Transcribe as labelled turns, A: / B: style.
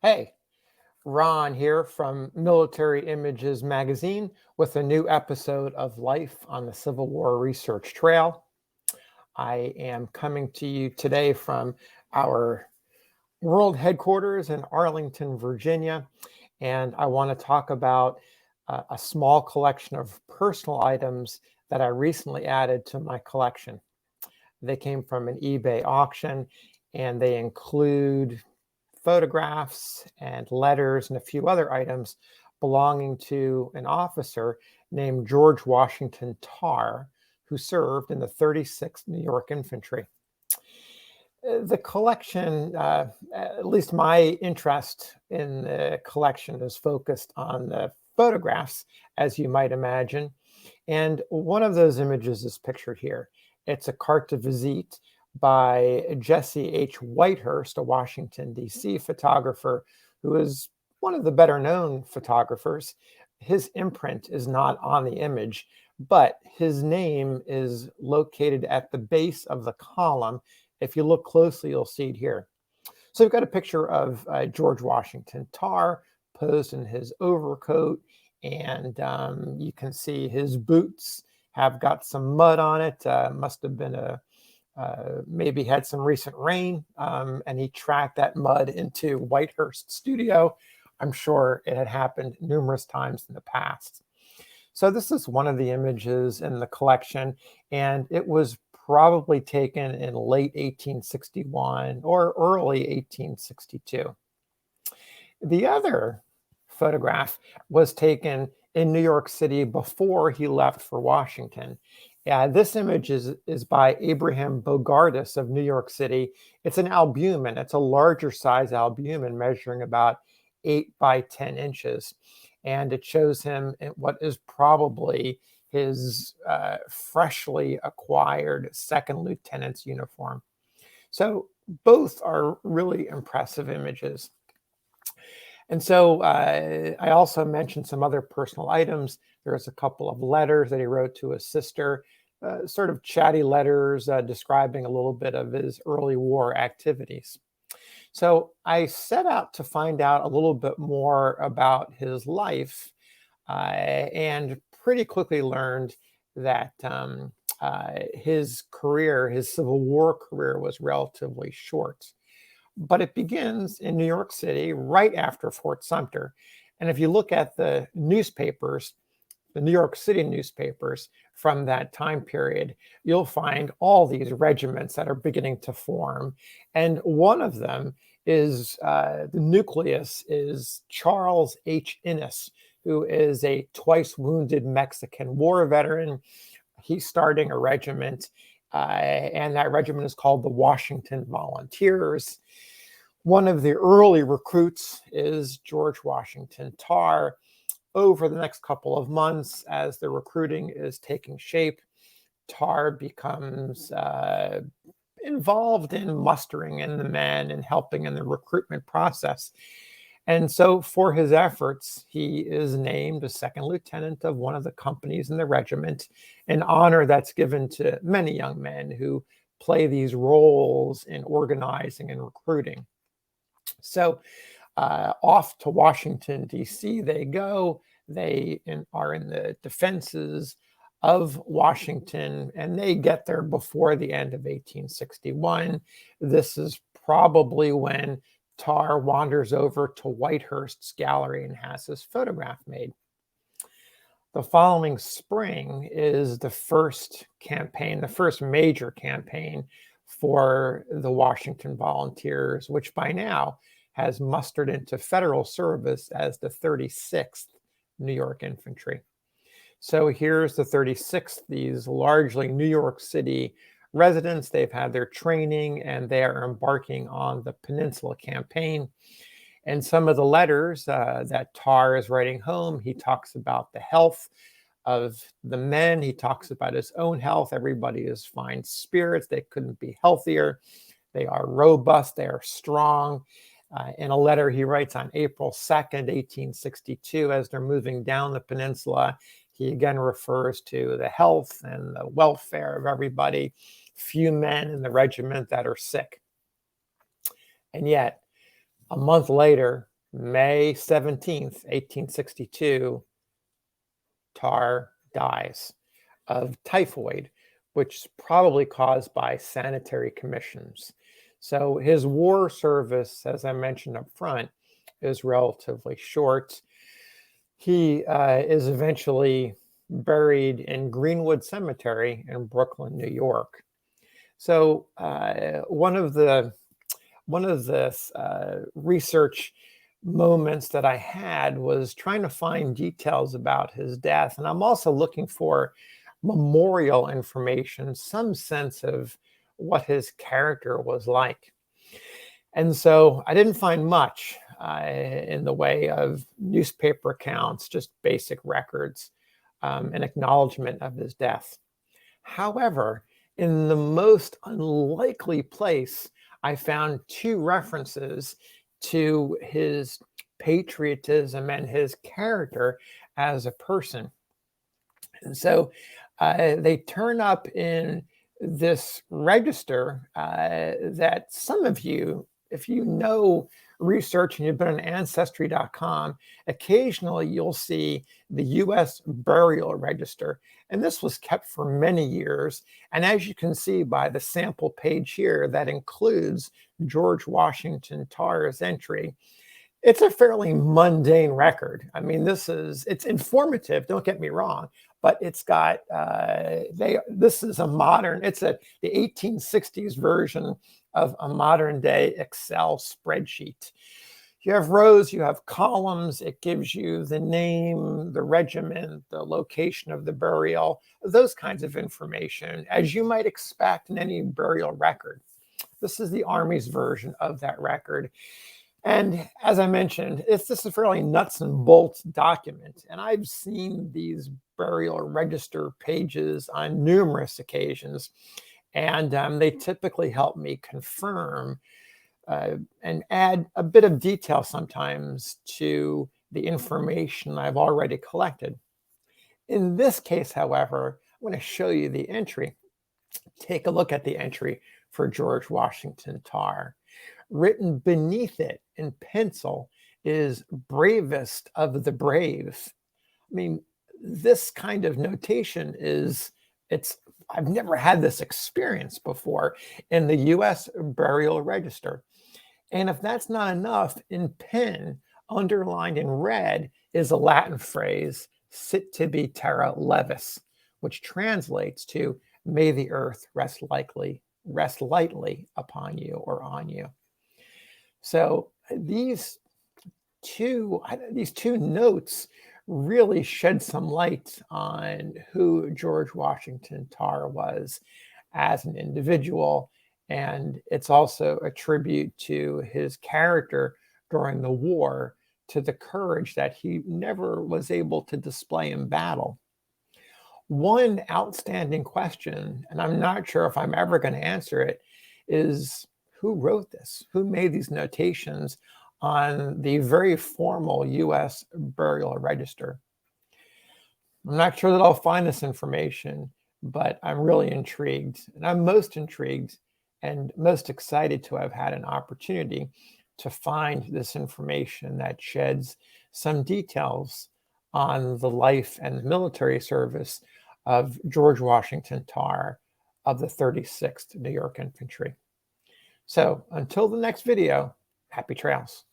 A: Hey, Ron here from Military Images Magazine with a new episode of Life on the Civil War Research Trail. I am coming to you today from our world headquarters in Arlington, Virginia, and I want to talk about a small collection of personal items that I recently added to my collection. They came from an eBay auction, and they include photographs and letters and a few other items belonging to an officer named George Washington Tarr, who served in the 36th New York Infantry. The collection, at least my interest in the collection, is focused on the photographs, as you might imagine. And one of those images is pictured here. It's a carte de visite by Jesse H. Whitehurst, a Washington, D.C. photographer who is one of the better known photographers. His imprint is not on the image, but his name is located at the base of the column. If you look closely, you'll see it here. So we've got a picture of George Washington Tarr posed in his overcoat, and you can see his boots have got some mud on it. Must have been maybe had some recent rain, and he tracked that mud into Whitehurst studio. I'm sure it had happened numerous times in the past. So this is one of the images in the collection, and it was probably taken in late 1861 or early 1862. The other photograph was taken in New York City before he left for Washington. This image is by Abraham Bogardus of New York City. It's an albumen. It's a larger size albumen measuring about 8 by 10 inches. And it shows him in what is probably his freshly acquired second lieutenant's uniform. So both are really impressive images. And so I also mentioned some other personal items. There's a couple of letters that he wrote to his sister, sort of chatty letters describing a little bit of his early war activities. So I set out to find out a little bit more about his life and pretty quickly learned that his career, his Civil War career, was relatively short. But it begins in New York City right after Fort Sumter. And if you look at the newspapers, the New York City newspapers from that time period, you'll find all these regiments that are beginning to form. And one of them is the nucleus is Charles H. Innes, who is a twice wounded Mexican war veteran. He's starting a regiment, and that regiment is called the Washington Volunteers. One of the early recruits is George Washington Tarr. Over the next couple of months, as the recruiting is taking shape, Tarr becomes involved in mustering in the men and helping in the recruitment process. And so for his efforts, he is named a second lieutenant of one of the companies in the regiment, an honor that's given to many young men who play these roles in organizing and recruiting. So off to Washington, D.C. they go. They are in the defenses of Washington, and they get there before the end of 1861. This is probably when Tarr wanders over to Whitehurst's gallery and has his photograph made. The following spring is the first campaign, the first major campaign for the Washington Volunteers, which by now has mustered into federal service as the 36th New York Infantry. So here's the 36th, these largely New York City residents. They've had their training and they are embarking on the Peninsula Campaign. And some of the letters that Tarr is writing home, he talks about the health of the men. He talks about his own health. Everybody is fine spirits. They couldn't be healthier. They are robust. They are strong. In a letter he writes on April 2nd, 1862, as they're moving down the peninsula, he again refers to the health and the welfare of everybody. Few men in the regiment that are sick. And yet, A month later, May 17th, 1862, Tarr dies of typhoid, which is probably caused by sanitary commissions. So his war service, as I mentioned up front, is relatively short. He is eventually buried in Greenwood Cemetery in Brooklyn, New York. So one of the research moments that I had was trying to find details about his death. And I'm also looking for memorial information, some sense of what his character was like. And so I didn't find much in the way of newspaper accounts, just basic records, and acknowledgement of his death. However, in the most unlikely place, I found two references to his patriotism and his character as a person. And so they turn up in this register that some of you, if you know research and you've been on ancestry.com, occasionally you'll see the U.S. burial register. And this was kept for many years. And as you can see by the sample page here, that includes George Washington Tarr's entry. It's a fairly mundane record. I mean, it's informative, don't get me wrong, but it's got, this is a modern, the 1860s version of a modern day Excel spreadsheet. You have rows, you have columns, it gives you the name, the regiment, the location of the burial, those kinds of information, as you might expect in any burial record. This is the Army's version of that record. And as I mentioned, this is a fairly nuts and bolts document. And I've seen these burial register pages on numerous occasions. And they typically help me confirm and add a bit of detail sometimes to the information I've already collected. In this case, however, I'm going to show you the entry. Take a look at the entry for George Washington Tarr. Written beneath it in pencil is bravest of the brave. I mean, this kind of notation I've never had this experience before in the U.S. burial register. And if that's not enough, in pen, underlined in red, is a Latin phrase, sit tibi terra levis, which translates to, may the earth rest lightly upon you or on you. So these two notes really shed some light on who George Washington Tarr was as an individual. And it's also a tribute to his character during the war, to the courage that he never was able to display in battle. One outstanding question, and I'm not sure if I'm ever going to answer it, is who wrote this? Who made these notations on the very formal U.S. burial register? I'm not sure that I'll find this information, but I'm really intrigued. And I'm most intrigued and most excited to have had an opportunity to find this information that sheds some details on the life and military service of George Washington Tarr of the 36th New York Infantry. So until the next video, happy trails.